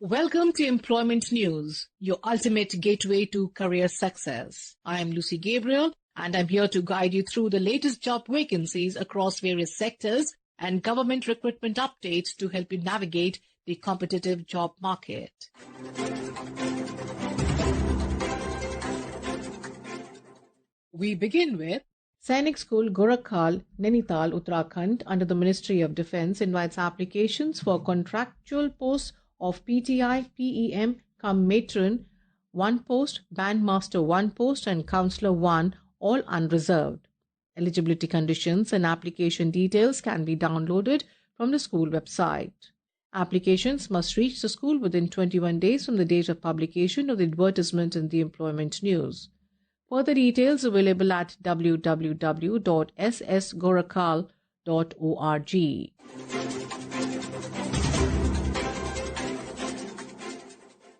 Welcome to Employment News, your ultimate gateway to career success. I am Lucy Gabriel, and I'm here to guide you through the latest job vacancies across various sectors and government recruitment updates to help you navigate the competitive job market. We begin with Sainik School, Gorakhpur, Nainital, Uttarakhand, under the Ministry of Defence, invites applications for contractual posts of PTI, PEM, cum matron 1 post, bandmaster 1 post, and counsellor 1, all unreserved. Eligibility conditions and application details can be downloaded from the school website. Applications must reach the school within 21 days from the date of publication of the advertisement in the Employment News. Further details available at www.ssgorakhpur.org.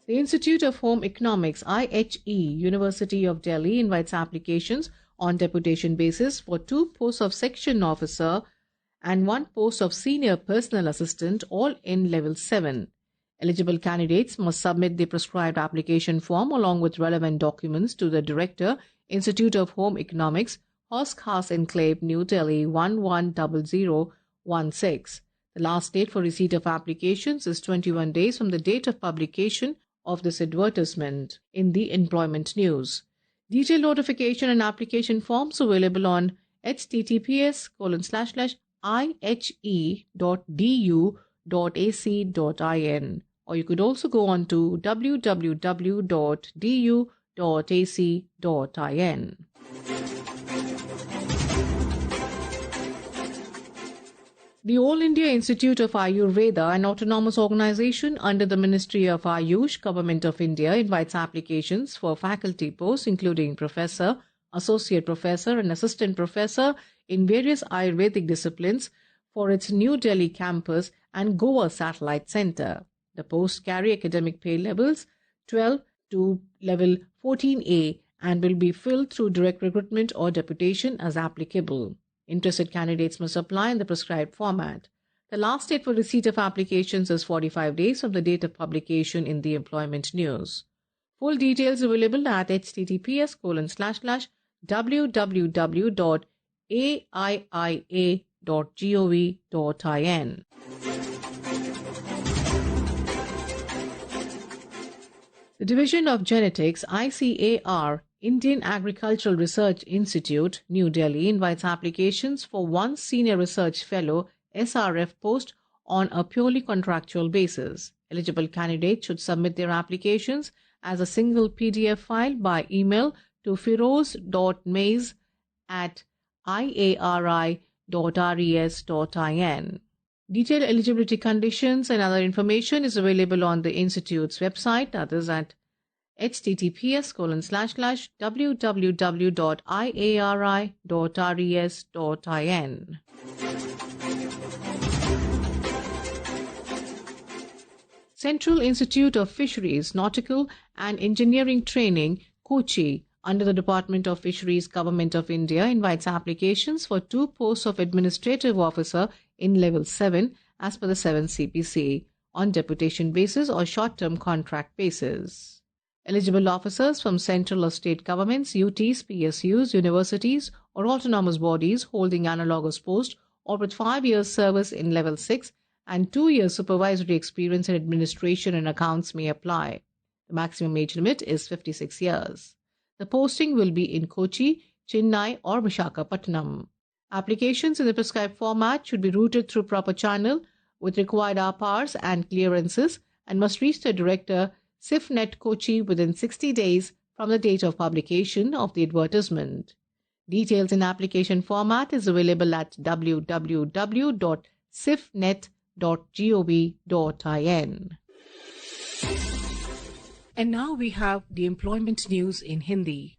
The Institute of Home Economics, IHE, University of Delhi, invites applications on deputation basis for 2 posts of section officer and 1 post of senior personal assistant, all in level 7. Eligible candidates must submit the prescribed application form along with relevant documents to the Director, Institute of Home Economics, Horse Khas Enclave, New Delhi 110016. The last date for receipt of applications is 21 days from the date of publication of this advertisement in the Employment News. Detailed notification and application forms available on https://ihe.du.ac.in, or you could also go on to www.du.ac.in. The All India Institute of Ayurveda, an autonomous organization under the Ministry of Ayush, Government of India, invites applications for faculty posts including professor, associate professor and assistant professor in various Ayurvedic disciplines for its New Delhi campus and Goa satellite center. The posts carry academic pay levels 12 to level 14A and will be filled through direct recruitment or deputation as applicable. Interested candidates must apply in the prescribed format. The last date for receipt of applications is 45 days from the date of publication in the Employment News. Full details available at https://www.aiia.gov.in. The Division of Genetics, ICAR, Indian Agricultural Research Institute, New Delhi, invites applications for 1 Senior Research Fellow SRF post on a purely contractual basis. Eligible candidates should submit their applications as a single PDF file by email to firoz.maiz@iari.res.in. Detailed eligibility conditions and other information is available on the Institute's website, that is at https://www.iari.res.in. Central Institute of Fisheries, Nautical and Engineering Training, Kochi, under the Department of Fisheries, Government of India, invites applications for 2 posts of administrative officer in level 7 as per the 7th CPC on deputation basis or short-term contract basis. Eligible officers from central or state governments, UTs, PSUs, universities or autonomous bodies holding analogous post or with 5 years service in level 6 and 2 years supervisory experience in administration and accounts may apply. The maximum age limit is 56 years. The posting will be in Kochi, Chennai or Visakhapatnam. Applications in the prescribed format should be routed through proper channel with required RPARs and clearances and must reach the Director, CIFNet Kochi, within 60 days from the date of publication of the advertisement. Details in application format is available at www.cifnet.gov.in. And now we have the Employment News in Hindi.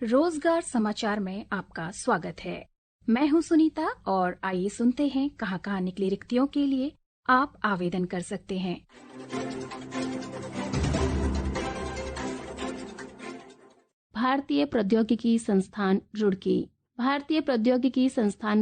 रोजगार समाचार में आपका स्वागत है। मैं हूं सुनीता और आइए सुनते हैं कहां निकली रिक्तियों के लिए आप आवेदन कर सकते हैं। भारतीय प्रौद्योगिकी संस्थान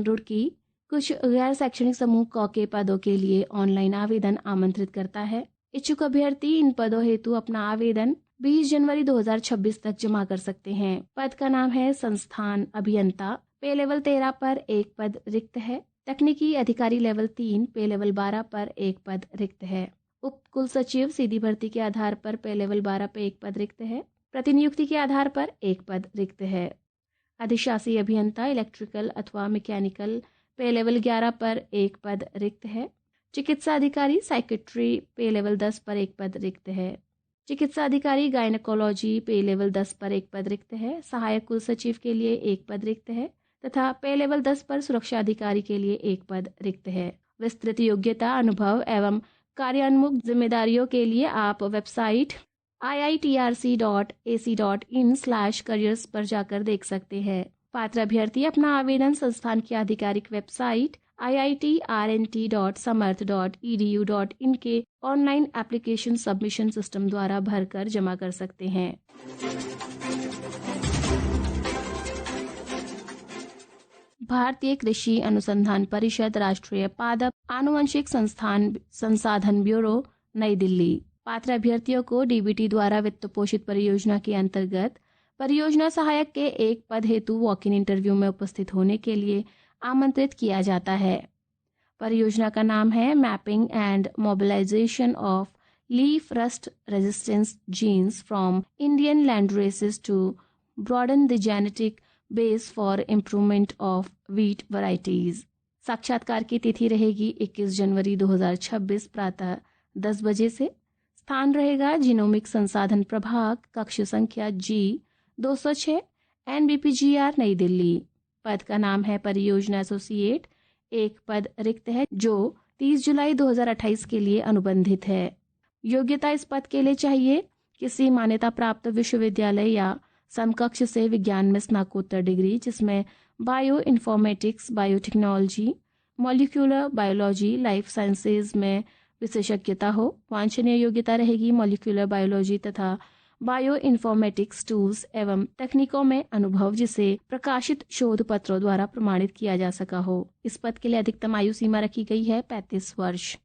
रुड़की कुछ गैर शैक्षणिक समूह क के पदों के लिए ऑनलाइन आवेदन आमंत्रित करता है। इच्छुक अभ्यर्थी इन पदों हेतु अपना आवेदन 20 जनवरी 2026 तक जमा कर सकते हैं। पद का नाम है संस्थान अभियंता। पे लेवल 13 पर एक पद रिक्त है। तकनीकी अधिकारी लेवल 3 पे लेवल 12 पर एक पद रिक्त है। उप कुल सचिव सीधी भर्ती के आधार पर पे लेवल 12 पर एक पद रिक्त है। प्रतिनियुक्ति के आधार पर एक पद रिक्त है। अधिशासी अभियंता इलेक्ट्रिकल अथवा मैकेनिकल पे लेवल 11 पर एक पद रिक्त है। चिकित्सा अधिकारी साइकेट्री पे लेवल 10 पर एक पद रिक्त है। चिकित्सा अधिकारी गायनेकोलॉजी पे लेवल 10 पर एक पद रिक्त है। सहायक कुल सचिव के लिए एक पद रिक्त है तथा पे लेवल 10 पर सुरक्षा अधिकारी के लिए एक पद रिक्त है। विस्तृत योग्यता, अनुभव एवं कार्यान्मुख जिम्मेदारियों के लिए आप वेबसाइट iitrc.ac.in/careers पर जाकर देख सकते हैं। पात्र अभ्यर्थी अपना आवेदन संस्थान की आधिकारिक वेबसाइट iitrnt.samarth.edu.in के ऑनलाइन एप्लीकेशन सबमिशन सिस्टम द्वारा भरकर जमा कर सकते हैं। भारतीय कृषि अनुसंधान परिषद, राष्ट्रीय पादप आनुवंशिक संसाधन ब्यूरो, नई दिल्ली। पात्र अभ्यर्थियों को डीबीटी द्वारा वित्त पोषित परियोजना के अंतर्गत परियोजना सहायक के एक पद हेतु वॉक इन इंटरव्यू में उपस्थित होने के लिए आमंत्रित किया जाता है। परियोजना का नाम है mapping and mobilisation of leaf rust resistance genes from Indian landraces to broaden the genetic base for improvement of wheat varieties. साक्षात्कार की तिथि रहेगी 21 जनवरी 2026 प्रातः 10 बजे से। स्थान रहेगा जीनोमिक संसाधन प्रभाग, कक्ष संख्या G206, NBPGR, नई दिल्ली। पद का नाम है परियोजना एसोसिएट। एक पद रिक्त है जो 30 जुलाई 2028 के लिए अनुबंधित है। योग्यता इस पद के लिए चाहिए किसी मान्यता प्राप्त विश्वविद्यालय या समकक्ष से विज्ञान में स्नातकोत्तर डिग्री जिसमें bio informatics, biotechnology, molecular biology, life sciences में विशेषज्ञता हो। वांछनीय योग्यता रहेगी मॉलिक्यूलर बायोलॉजी तथा बायो इन्फॉर्मेटिक्स टूल्स एवं तकनीकों में अनुभव जिसे प्रकाशित शोध पत्रों द्वारा प्रमाणित किया जा सका हो। इस पद के लिए अधिकतम आयु सीमा रखी गई है 35 वर्ष।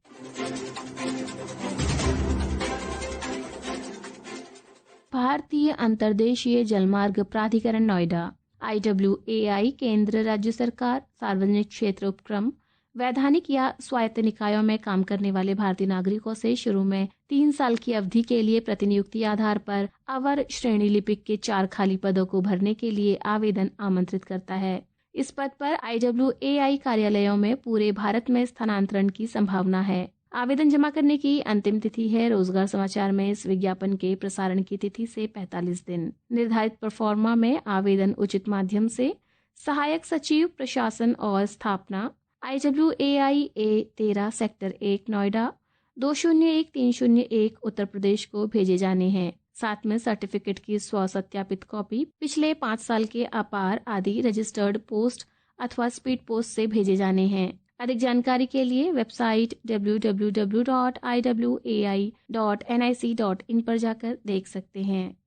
भारतीय अंतर्देशीय जलमार्ग प्राधिकरण नोएडा IWAI केंद्र राज्य सरकार सार्वजनिक क्षेत्र उपक्रम वैधानिक या स्वायत्त निकायों में काम करने वाले भारतीय नागरिकों से शुरू में 3 साल की अवधि के लिए प्रतिनियुक्ति आधार पर अवर श्रेणी लिपिक के 4 खाली पदों को भरने के लिए आवेदन आमंत्रित करता है। इस पद पर IWAI कार्यालयों में पूरे भारत में स्थानांतरण की संभावना है। आवेदन जमा करने की अंतिम तिथि है रोजगार समाचार में इस विज्ञापन के प्रसारण की तिथि से 45 दिन। निर्धारित प्रोफार्मा में आवेदन उचित माध्यम से सहायक सचिव प्रशासन और स्थापना IWAI A13 sector 1 Noida 201301 Uttar Pradesh को भेजे जाने हैं। साथ में सर्टिफिकेट की स्व सत्यापित कॉपी, पिछले 5 साल के अपार आदि रजिस्टर्ड पोस्ट अथवा स्पीड पोस्ट से भेजे जाने हैं। अधिक जानकारी के लिए वेबसाइट www.iwai.nic.in पर जाकर देख सकते हैं।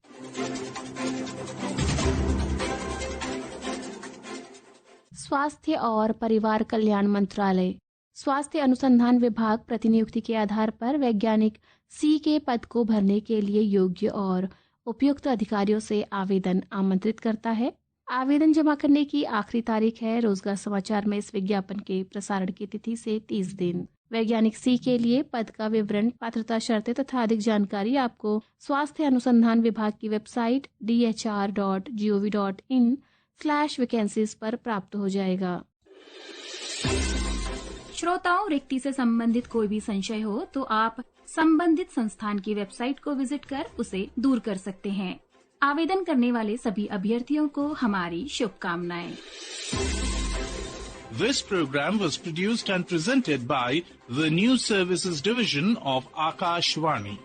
स्वास्थ्य और परिवार कल्याण मंत्रालय, स्वास्थ्य अनुसंधान विभाग प्रतिनियुक्ति के आधार पर वैज्ञानिक C के पद को भरने के लिए योग्य और उपयुक्त अधिकारियों से आवेदन आमंत्रित करता है। आवेदन जमा करने की आखिरी तारीख है रोजगार समाचार में इस विज्ञापन के प्रसारण की तिथि से 30 दिन। वैज्ञानिक C के लिए पद का विवरण, पात्रता शर्तें तथा अधिक जानकारी आपको स्वास्थ्य अनुसंधान विभाग की वेबसाइट dhr.gov.in/vacancies पर प्राप्त हो जाएगा। श्रोताओं, रिक्ति से संबंधित कोई भी संशय हो तो आप संबंधित संस्थान की वेबसाइट को विजिट कर उसे दूर कर सकते हैं। आवेदन करने वाले सभी अभ्यर्थियों को हमारी शुभकामनाएं। This program was produced and presented by the News Services Division of Akashvani.